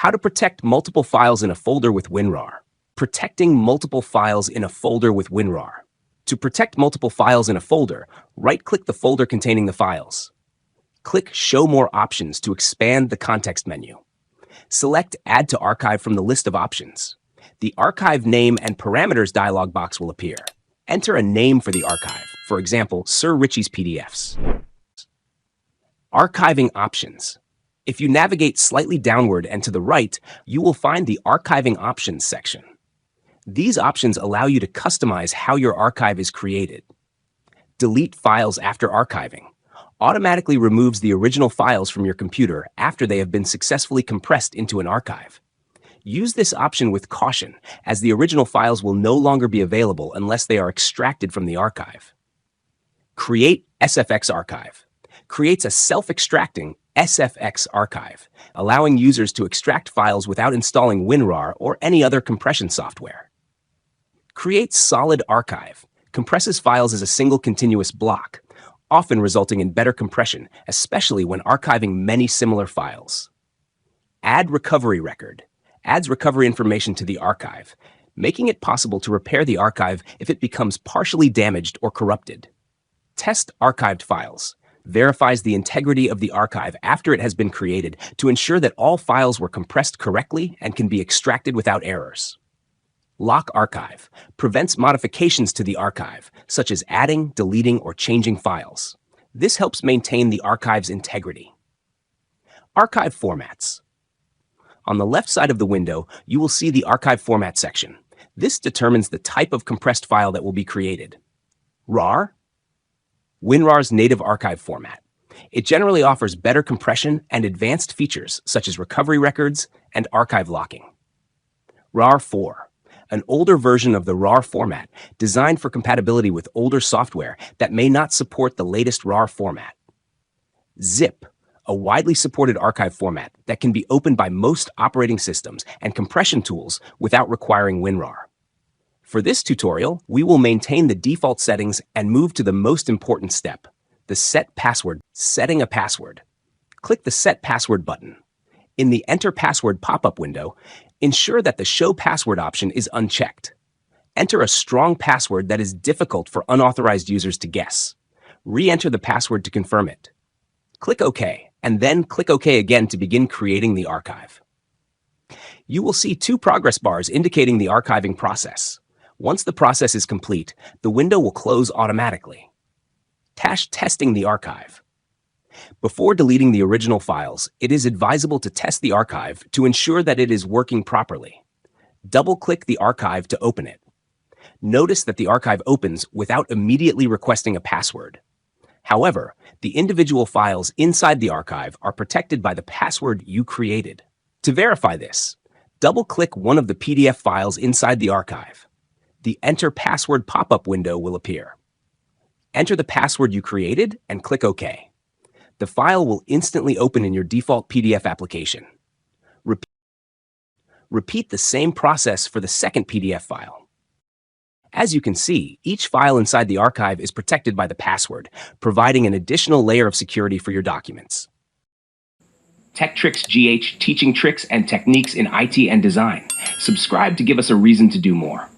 How to protect multiple files in a folder with WinRAR. Protecting multiple files in a folder with WinRAR. To protect multiple files in a folder, right-click the folder containing the files. Click Show More Options to expand the context menu. Select Add to Archive from the list of options. The Archive Name and Parameters dialog box will appear. Enter a name for the archive, for example, Sir Richie's PDFs. Archiving Options. If you navigate slightly downward and to the right, you will find the Archiving Options section. These options allow you to customize how your archive is created. Delete files after archiving. Automatically removes the original files from your computer after they have been successfully compressed into an archive. Use this option with caution, as the original files will no longer be available unless they are extracted from the archive. Create SFX Archive. Creates a self-extracting SFX archive, allowing users to extract files without installing WinRAR or any other compression software. Create Solid Archive. Compresses files as a single continuous block, often resulting in better compression, especially when archiving many similar files. Add Recovery Record. Adds recovery information to the archive, making it possible to repair the archive if it becomes partially damaged or corrupted. Test archived files. Verifies the integrity of the archive after it has been created to ensure that all files were compressed correctly and can be extracted without errors. Lock Archive. Prevents modifications to the archive, such as adding, deleting, or changing files. This helps maintain the archive's integrity. Archive Formats. On the left side of the window, you will see the Archive Format section. This determines the type of compressed file that will be created. RAR. WinRAR's native archive format. It generally offers better compression and advanced features such as recovery records and archive locking. RAR 4. An older version of the RAR format designed for compatibility with older software that may not support the latest RAR format. ZIP. A widely supported archive format that can be opened by most operating systems and compression tools without requiring WinRAR. For this tutorial, we will maintain the default settings and move to the most important step, the Set Password. Setting a password. Click the Set Password button. In the Enter Password pop-up window, ensure that the Show Password option is unchecked. Enter a strong password that is difficult for unauthorized users to guess. Re-enter the password to confirm it. Click OK, and then click OK again to begin creating the archive. You will see two progress bars indicating the archiving process. Once the process is complete, the window will close automatically. Testing the archive. Before deleting the original files, it is advisable to test the archive to ensure that it is working properly. Double-click the archive to open it. Notice that the archive opens without immediately requesting a password. However, the individual files inside the archive are protected by the password you created. To verify this, double-click one of the PDF files inside the archive. The Enter Password pop-up window will appear. Enter the password you created and click OK. The file will instantly open in your default PDF application. Repeat the same process for the second PDF file. As you can see, each file inside the archive is protected by the password, providing an additional layer of security for your documents. Tech Tricks GH, teaching tricks and techniques in IT and design. Subscribe to give us a reason to do more.